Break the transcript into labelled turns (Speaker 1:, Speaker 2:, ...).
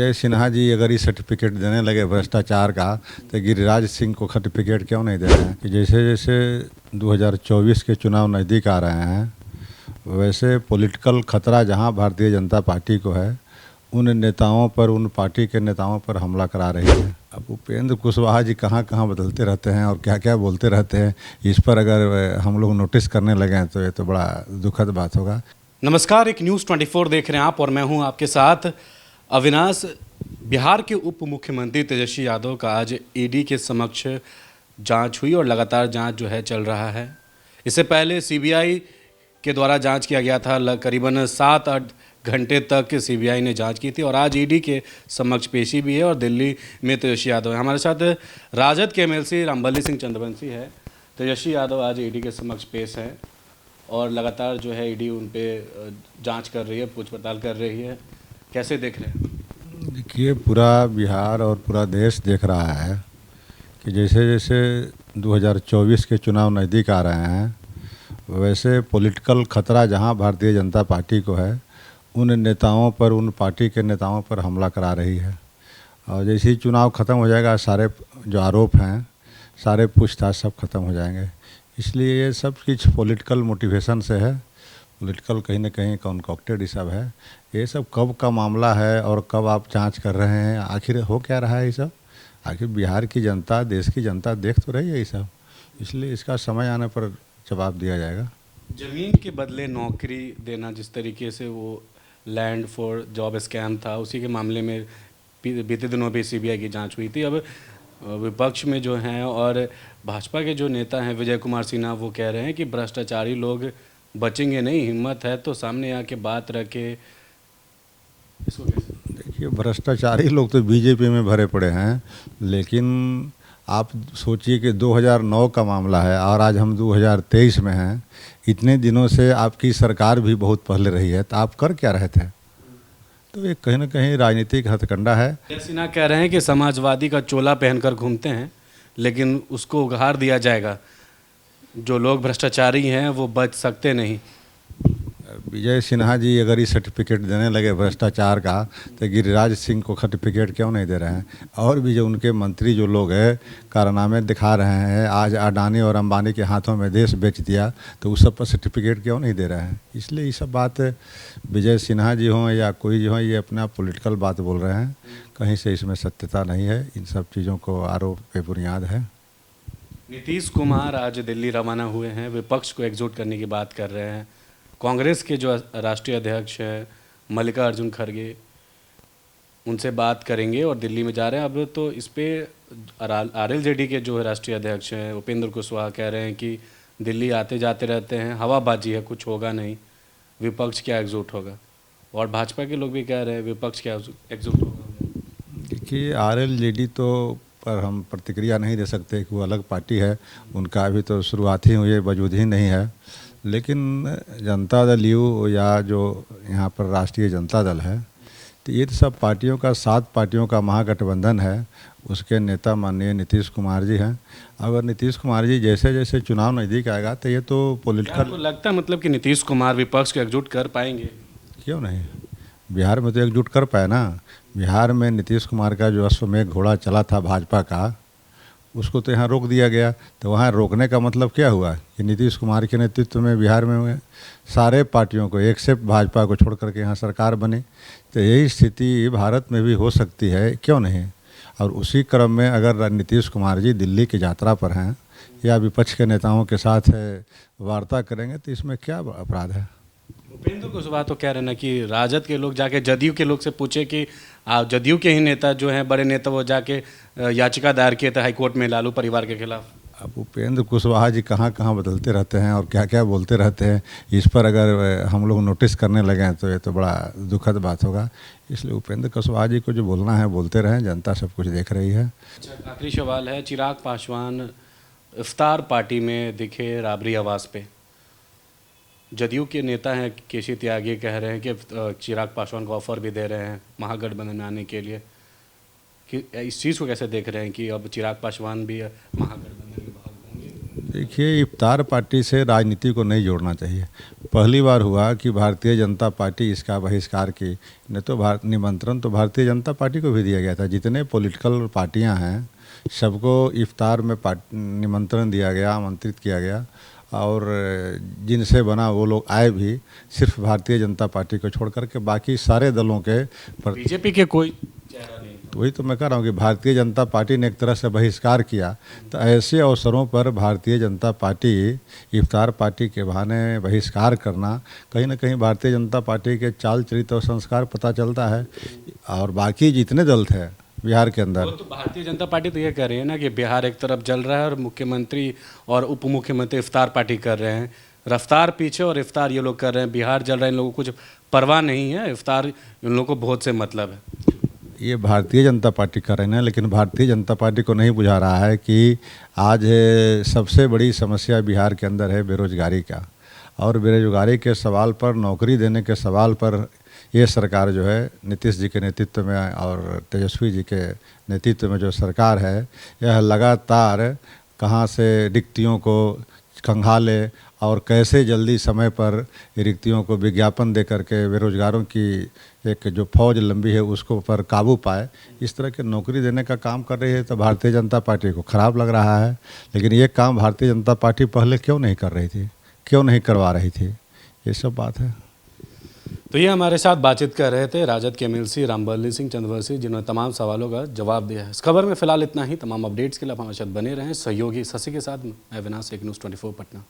Speaker 1: विजय सिन्हा जी अगर ये सर्टिफिकेट देने लगे भ्रष्टाचार का, तो गिरिराज सिंह को सर्टिफिकेट क्यों नहीं दे रहे हैं? कि जैसे जैसे 2024 के चुनाव नज़दीक आ रहे हैं, वैसे पॉलिटिकल खतरा जहां भारतीय जनता पार्टी को है, उन नेताओं पर, उन पार्टी के नेताओं पर हमला करा रही है। अब उपेंद्र कुशवाहा जी कहाँ कहाँ बदलते रहते हैं और क्या क्या बोलते रहते हैं, इस पर अगर हम लोग नोटिस करने लगे तो ये तो बड़ा दुखद बात होगा।
Speaker 2: नमस्कार, एक न्यूज़ 24 देख रहे हैं आप और मैं हूं आपके साथ अविनाश। बिहार के उप मुख्यमंत्री तेजस्वी यादव का आज ईडी के समक्ष जांच हुई और लगातार जांच जो है चल रहा है। इससे पहले सीबीआई के द्वारा जांच किया गया था, करीबन 7-8 घंटे तक सीबीआई ने जांच की थी और आज ईडी के समक्ष पेशी भी है और दिल्ली में तेजस्वी यादव है। हमारे साथ राजद के एमएलसी रामबली सिंह चंद्रवंशी है। तेजस्वी यादव आज ईडी के समक्ष पेश है और लगातार जो है ईडी उन पे जांच कर रही है, पूछ पड़ताल कर रही है। कैसे देख रहे हैं?
Speaker 1: देखिए, पूरा बिहार और पूरा देश देख रहा है कि जैसे जैसे 2024 के चुनाव नज़दीक आ रहे हैं, वैसे पॉलिटिकल खतरा जहां भारतीय जनता पार्टी को है, उन नेताओं पर, उन पार्टी के नेताओं पर हमला करा रही है। और जैसे ही चुनाव ख़त्म हो जाएगा, सारे जो आरोप हैं, सारे पूछताछ सब खत्म हो जाएंगे। इसलिए ये सब कुछ पॉलिटिकल मोटिवेशन से है, पॉलिटिकल कहीं ना कहीं कॉन्कॉक्टेड ये सब है। ये सब कब का मामला है और कब आप जांच कर रहे हैं, आखिर हो क्या रहा है ये सब? आखिर बिहार की जनता, देश की जनता देख तो रही है ये सब, इसलिए इसका समय आने पर जवाब दिया जाएगा।
Speaker 2: जमीन के बदले नौकरी देना, जिस तरीके से वो लैंड फॉर जॉब स्कैम था, उसी के मामले में बीते दिनों भी सीबीआई की जांच हुई थी। अब विपक्ष में जो हैं और भाजपा के जो नेता हैं विजय कुमार सिन्हा, वो कह रहे हैं कि भ्रष्टाचारी लोग बचेंगे नहीं, हिम्मत है तो सामने आके बात रखे। इसको कैसे?
Speaker 1: देखिए, भ्रष्टाचारी लोग तो बीजेपी में भरे पड़े हैं, लेकिन आप सोचिए कि 2009 का मामला है और आज हम 2023 में हैं। इतने दिनों से आपकी सरकार भी बहुत पहले रही है, तो आप कर क्या रहे थे? तो ये कहीं ना कहीं राजनीतिक हथकंडा है।
Speaker 2: सिन्हा कह रहे हैं कि समाजवादी का चोला पहनकर घूमते हैं, लेकिन उसको उघाड़ दिया जाएगा। जो लोग भ्रष्टाचारी हैं वो बच सकते नहीं।
Speaker 1: विजय सिन्हा जी अगर ये सर्टिफिकेट देने लगे भ्रष्टाचार का, तो गिरिराज सिंह को सर्टिफिकेट क्यों नहीं दे रहे हैं? और भी जो उनके मंत्री जो लोग हैं, कारनामे दिखा रहे हैं, आज अडानी और अंबानी के हाथों में देश बेच दिया, तो उस सब पर सर्टिफिकेट क्यों नहीं दे रहे हैं? इसलिए ये सब बात विजय सिन्हा जी हों या कोई जो हों, ये अपना पॉलिटिकल बात बोल रहे हैं, कहीं से इसमें सत्यता नहीं है। इन सब चीज़ों को आरोप पे बुनियाद है।
Speaker 2: नीतीश कुमार आज दिल्ली रवाना हुए हैं, विपक्ष को एकजुट करने की बात कर रहे हैं। कांग्रेस के जो राष्ट्रीय अध्यक्ष हैं मल्लिकार्जुन खड़गे, उनसे बात करेंगे और दिल्ली में जा रहे हैं। अब तो इस पे आरएलजेडी के जो राष्ट्रीय अध्यक्ष हैं उपेंद्र कुशवाहा कह रहे हैं कि दिल्ली आते जाते रहते हैं, हवाबाजी है, कुछ होगा नहीं, विपक्ष क्या एकजुट होगा। और भाजपा के लोग भी कह रहे हैं विपक्ष क्या एकजुट होगा।
Speaker 1: देखिए, आरएलजेडी तो पर हम प्रतिक्रिया नहीं दे सकते कि वो अलग पार्टी है, उनका अभी तो शुरुआत ही हुई है, वजूद ही नहीं है। लेकिन जनता दल यू या जो यहाँ पर राष्ट्रीय जनता दल है, तो ये तो सब पार्टियों का, 7 पार्टियों का महागठबंधन है। उसके नेता माननीय नीतीश कुमार जी हैं। अगर नीतीश कुमार जी जैसे जैसे चुनाव नज़दीक आएगा, तो ये तो पॉलिटिकल,
Speaker 2: तो लगता है मतलब कि नीतीश कुमार विपक्ष को एकजुट कर पाएंगे?
Speaker 1: क्यों नहीं? बिहार में तो एकजुट कर पाए ना। बिहार में नीतीश कुमार का जो अश्वमेघ घोड़ा चला था भाजपा का, उसको तो यहाँ रोक दिया गया। तो वहाँ रोकने का मतलब क्या हुआ कि नीतीश कुमार के नेतृत्व में बिहार में सारे पार्टियों को एक्सेप्ट भाजपा को छोड़ करके यहाँ सरकार बनी। तो यही स्थिति भारत में भी हो सकती है, क्यों नहीं? और उसी क्रम में अगर नीतीश कुमार जी दिल्ली की यात्रा पर हैं या विपक्ष के नेताओं के साथ वार्ता करेंगे, तो इसमें क्या अपराध है?
Speaker 2: उपेंद्र कुशवाहा तो कह रहे हैं ना कि राजद के लोग जाके जदयू के लोग से पूछे कि जदयू के ही नेता जो हैं, बड़े नेता, वो जाके याचिका दायर किए थे हाईकोर्ट में लालू परिवार के खिलाफ।
Speaker 1: अब उपेंद्र कुशवाहा जी कहाँ कहाँ बदलते रहते हैं और क्या क्या बोलते रहते हैं, इस पर अगर हम लोग नोटिस करने लगे तो ये तो बड़ा दुखद बात होगा। इसलिए उपेंद्र कुशवाहा जी को जो बोलना है बोलते रहें, जनता सब कुछ देख रही है।
Speaker 2: अच्छा, आखिरी सवाल है, चिराग पासवान इफ्तार पार्टी में दिखे राबरी आवास पे। जदयू के नेता हैं केसी त्यागी कह रहे हैं कि चिराग पासवान को ऑफर भी दे रहे हैं महागठबंधन में आने के लिए, कि इस चीज़ को कैसे देख रहे हैं कि अब चिराग पासवान भी महागठबंधन में भाग होंगे?
Speaker 1: देखिए, इफ्तार पार्टी से राजनीति को नहीं जोड़ना चाहिए। पहली बार हुआ कि भारतीय जनता पार्टी इसका बहिष्कार की, नहीं तो निमंत्रण तो भारतीय जनता पार्टी को भी दिया गया था। जितने पॉलिटिकल पार्टियां हैं सबको इफ्तार में निमंत्रण दिया गया, आमंत्रित किया गया, और जिनसे बना वो लोग आए भी, सिर्फ भारतीय जनता पार्टी को छोड़ करके बाकी सारे दलों के
Speaker 2: बीजेपी के कोई चेहरा नहीं।
Speaker 1: तो वही तो मैं कह रहा हूँ कि भारतीय जनता पार्टी ने एक तरह से बहिष्कार किया। तो ऐसे अवसरों पर भारतीय जनता पार्टी इफ्तार पार्टी के बहाने बहिष्कार करना, कहीं ना कहीं भारतीय जनता पार्टी के चाल चरित्र और संस्कार पता चलता है। और बाकी जितने दल थे बिहार के अंदर,
Speaker 2: वो तो भारतीय जनता पार्टी तो ये कह रही है ना कि बिहार एक तरफ जल रहा है और मुख्यमंत्री और उप मुख्यमंत्री इफ्तार पार्टी कर रहे हैं। रफ्तार पीछे और इफ्तार ये लोग कर रहे हैं। बिहार जल रहा है, इन लोगों को कुछ परवाह नहीं है, इफ्तार इन लोगों को बहुत से मतलब है।
Speaker 1: ये भारतीय जनता पार्टी कर रहे हैं, लेकिन भारतीय जनता पार्टी को नहीं बुझा रहा है कि आज सबसे बड़ी समस्या बिहार के अंदर है बेरोजगारी का। और बेरोजगारी के सवाल पर, नौकरी देने के सवाल पर ये सरकार जो है नीतीश जी के नेतृत्व में और तेजस्वी जी के नेतृत्व में जो सरकार है, यह लगातार कहाँ से रिक्तियों को खंगाले और कैसे जल्दी समय पर रिक्तियों को विज्ञापन दे करके बेरोजगारों की एक जो फौज लंबी है उसको पर काबू पाए, इस तरह के नौकरी देने का काम कर रही है। तो भारतीय जनता पार्टी को खराब लग रहा है। लेकिन ये काम भारतीय जनता पार्टी पहले क्यों नहीं कर रही थी, क्यों नहीं करवा रही थी, ये सब बात है।
Speaker 2: तो ये हमारे साथ बातचीत कर रहे थे राजद के एमएलसी रामबली सिंह चंद्रवंशी, जिन्होंने तमाम सवालों का जवाब दिया है। इस खबर में फिलहाल इतना ही। तमाम अपडेट्स के लिए आप हमारे साथ बने रहें। सहयोगी शशि के साथ मैं अविनाश, एक न्यूज़ 24 पटना।